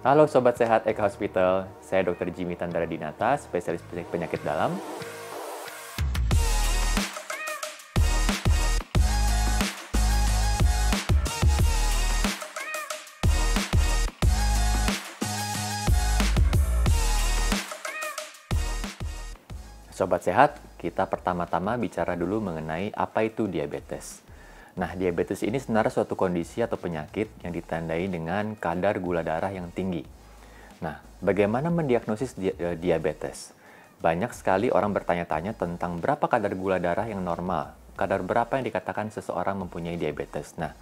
Halo Sobat Sehat Eka Hospital, saya Dr. Jimmy Tandara Dinata, spesialis penyakit dalam. Sobat Sehat, kita pertama-tama bicara dulu mengenai apa itu diabetes. Nah, diabetes ini sebenarnya suatu kondisi atau penyakit yang ditandai dengan kadar gula darah yang tinggi. Nah, bagaimana mendiagnosis diabetes? Banyak sekali orang bertanya-tanya tentang berapa kadar gula darah yang normal, kadar berapa yang dikatakan seseorang mempunyai diabetes. Nah,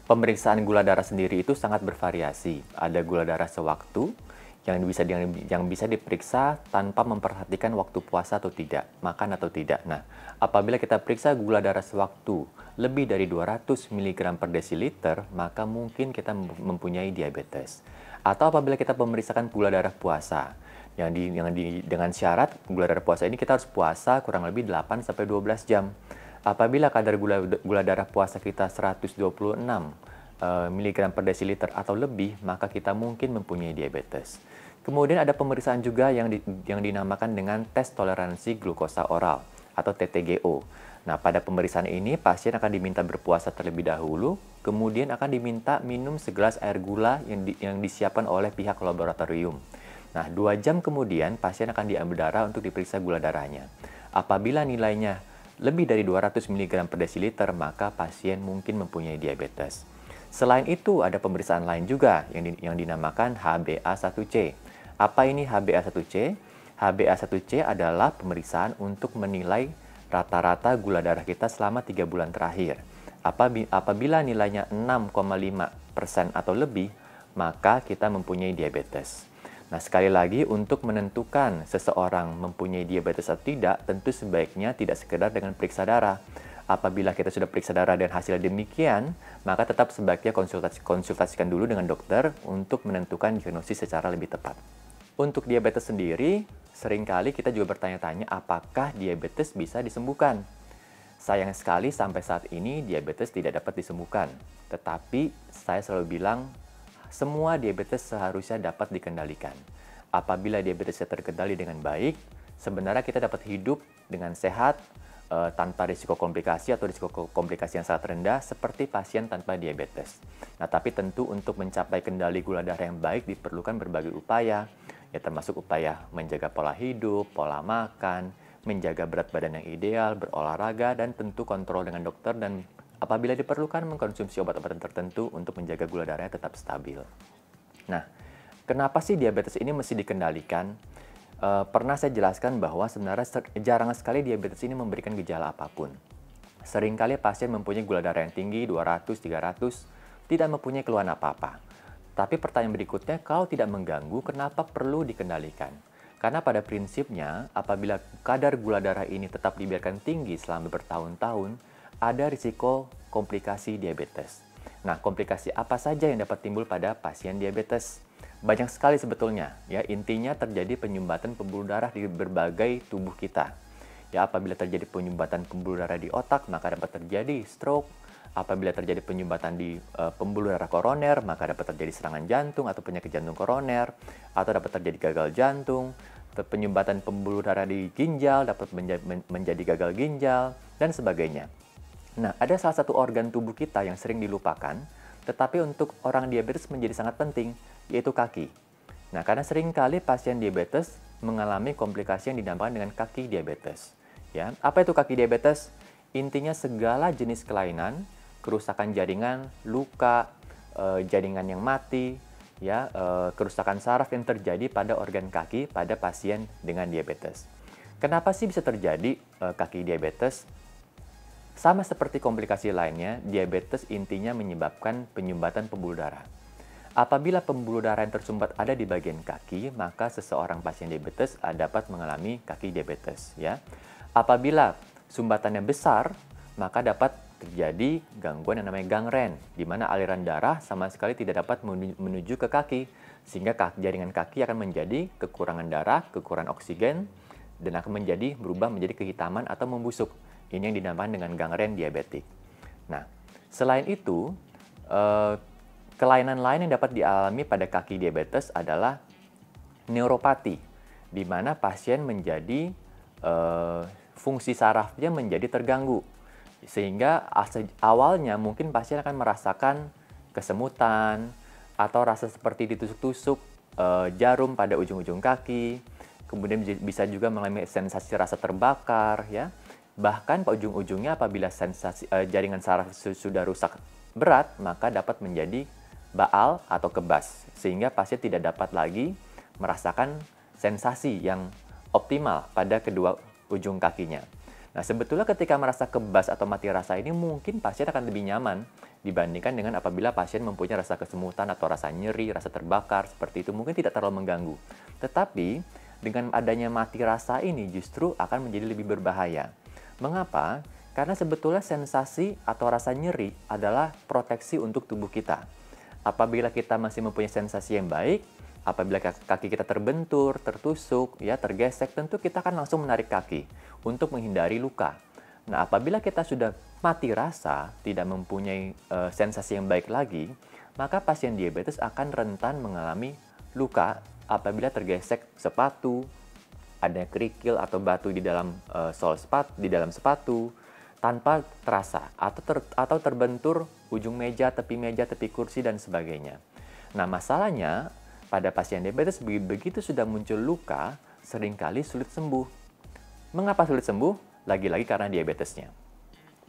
pemeriksaan gula darah sendiri itu sangat bervariasi. Ada gula darah sewaktu yang bisa diperiksa tanpa memperhatikan waktu puasa atau tidak, makan atau tidak. Nah, apabila kita periksa gula darah sewaktu lebih dari 200 mg per desiliter, maka mungkin kita mempunyai diabetes. Atau apabila kita memeriksakan gula darah puasa, dengan syarat gula darah puasa ini kita harus puasa kurang lebih 8-12 jam. Apabila kadar gula darah puasa kita 126 mg per desiliter atau lebih, maka kita mungkin mempunyai diabetes. Kemudian ada pemeriksaan juga yang dinamakan dengan tes toleransi glukosa oral atau TTGO. Nah, pada pemeriksaan ini pasien akan diminta berpuasa terlebih dahulu, kemudian akan diminta minum segelas air gula yang disiapkan oleh pihak laboratorium. Nah, 2 jam kemudian pasien akan diambil darah untuk diperiksa gula darahnya. Apabila nilainya lebih dari 200 mg per desiliter, maka pasien mungkin mempunyai diabetes. Selain itu, ada pemeriksaan lain juga yang dinamakan HbA1c. Apa ini HbA1c? HbA1c adalah pemeriksaan untuk menilai rata-rata gula darah kita selama 3 bulan terakhir. Apabila nilainya 6,5% atau lebih, maka kita mempunyai diabetes. Nah, sekali lagi untuk menentukan seseorang mempunyai diabetes atau tidak, tentu sebaiknya tidak sekedar dengan periksa darah. Apabila kita sudah periksa darah dan hasilnya demikian, maka tetap sebaiknya konsultasikan dulu dengan dokter untuk menentukan diagnosis secara lebih tepat. Untuk diabetes sendiri, seringkali kita juga bertanya-tanya apakah diabetes bisa disembuhkan. Sayang sekali sampai saat ini diabetes tidak dapat disembuhkan. Tetapi saya selalu bilang, semua diabetes seharusnya dapat dikendalikan. Apabila diabetesnya terkendali dengan baik, sebenarnya kita dapat hidup dengan sehat, tanpa risiko komplikasi atau risiko komplikasi yang sangat rendah seperti pasien tanpa diabetes. Nah, tapi tentu untuk mencapai kendali gula darah yang baik diperlukan berbagai upaya, ya termasuk upaya menjaga pola hidup, pola makan, menjaga berat badan yang ideal, berolahraga, dan tentu kontrol dengan dokter dan apabila diperlukan mengkonsumsi obat-obatan tertentu untuk menjaga gula darahnya tetap stabil. Nah, kenapa sih diabetes ini mesti dikendalikan? Pernah saya jelaskan bahwa sebenarnya jarang sekali diabetes ini memberikan gejala apapun. Seringkali pasien mempunyai gula darah yang tinggi, 200, 300, tidak mempunyai keluhan apa-apa. Tapi pertanyaan berikutnya, kalau tidak mengganggu, kenapa perlu dikendalikan? Karena pada prinsipnya, apabila kadar gula darah ini tetap dibiarkan tinggi selama bertahun-tahun, ada risiko komplikasi diabetes. Nah, komplikasi apa saja yang dapat timbul pada pasien diabetes? Banyak sekali sebetulnya, ya intinya terjadi penyumbatan pembuluh darah di berbagai tubuh kita. Ya, apabila terjadi penyumbatan pembuluh darah di otak, maka dapat terjadi stroke. Apabila terjadi penyumbatan di pembuluh darah koroner, maka dapat terjadi serangan jantung atau penyakit jantung koroner, atau dapat terjadi gagal jantung. Penyumbatan pembuluh darah di ginjal dapat menjadi gagal ginjal, dan sebagainya. Nah, ada salah satu organ tubuh kita yang sering dilupakan, tetapi untuk orang diabetes menjadi sangat penting, yaitu kaki. Nah, karena seringkali pasien diabetes mengalami komplikasi yang dinamakan dengan kaki diabetes. Ya, apa itu kaki diabetes? Intinya segala jenis kelainan, kerusakan jaringan, luka, jaringan yang mati, ya, kerusakan saraf yang terjadi pada organ kaki pada pasien dengan diabetes. Kenapa sih bisa terjadi kaki diabetes? Sama seperti komplikasi lainnya, diabetes intinya menyebabkan penyumbatan pembuluh darah. Apabila pembuluh darah yang tersumbat ada di bagian kaki, maka seseorang pasien diabetes dapat mengalami kaki diabetes. Ya. Apabila sumbatannya besar, maka dapat terjadi gangguan yang namanya gangren, di mana aliran darah sama sekali tidak dapat menuju ke kaki, sehingga jaringan kaki akan menjadi kekurangan darah, kekurangan oksigen, dan akan berubah menjadi kehitaman atau membusuk. Ini yang dinamakan dengan gangren diabetik. Nah, selain itu, Kelainan lain yang dapat dialami pada kaki diabetes adalah neuropati, di mana pasien menjadi fungsi sarafnya menjadi terganggu. Sehingga awalnya mungkin pasien akan merasakan kesemutan atau rasa seperti ditusuk-tusuk jarum pada ujung-ujung kaki. Kemudian bisa juga mengalami sensasi rasa terbakar, ya. Bahkan pada ujung-ujungnya apabila jaringan saraf sudah rusak berat, maka dapat menjadi baal atau kebas, sehingga pasien tidak dapat lagi merasakan sensasi yang optimal pada kedua ujung kakinya. Nah, sebetulnya ketika merasa kebas atau mati rasa ini mungkin pasien akan lebih nyaman dibandingkan dengan apabila pasien mempunyai rasa kesemutan atau rasa nyeri, rasa terbakar, seperti itu mungkin tidak terlalu mengganggu. Tetapi dengan adanya mati rasa ini justru akan menjadi lebih berbahaya. Mengapa? Karena sebetulnya sensasi atau rasa nyeri adalah proteksi untuk tubuh kita. Apabila kita masih mempunyai sensasi yang baik, apabila kaki kita terbentur, tertusuk, ya tergesek, tentu kita akan langsung menarik kaki untuk menghindari luka. Nah, apabila kita sudah mati rasa, tidak mempunyai sensasi yang baik lagi, maka pasien diabetes akan rentan mengalami luka apabila tergesek sepatu, ada kerikil atau batu di dalam sepatu tanpa terasa, atau terbentur ujung meja, tepi kursi, dan sebagainya. Nah, masalahnya pada pasien diabetes begitu sudah muncul luka, seringkali sulit sembuh. Mengapa sulit sembuh? Lagi-lagi karena diabetesnya.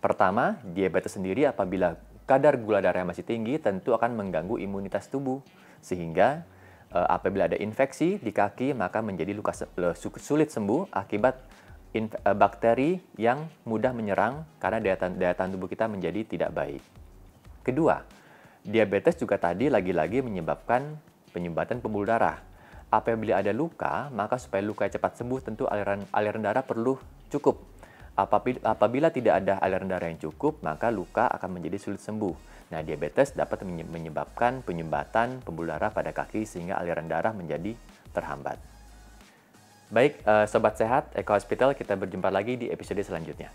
Pertama, diabetes sendiri apabila kadar gula darah masih tinggi tentu akan mengganggu imunitas tubuh, sehingga apabila ada infeksi di kaki maka menjadi luka sulit sembuh akibat bakteri yang mudah menyerang karena daya tahan tubuh kita menjadi tidak baik. Kedua, diabetes juga tadi lagi-lagi menyebabkan penyumbatan pembuluh darah. Apabila ada luka, maka supaya luka cepat sembuh tentu aliran darah perlu cukup. Apabila tidak ada aliran darah yang cukup, maka luka akan menjadi sulit sembuh. Nah, diabetes dapat menyebabkan penyumbatan pembuluh darah pada kaki sehingga aliran darah menjadi terhambat. Baik, Sobat Sehat, Eko Hospital, kita berjumpa lagi di episode selanjutnya.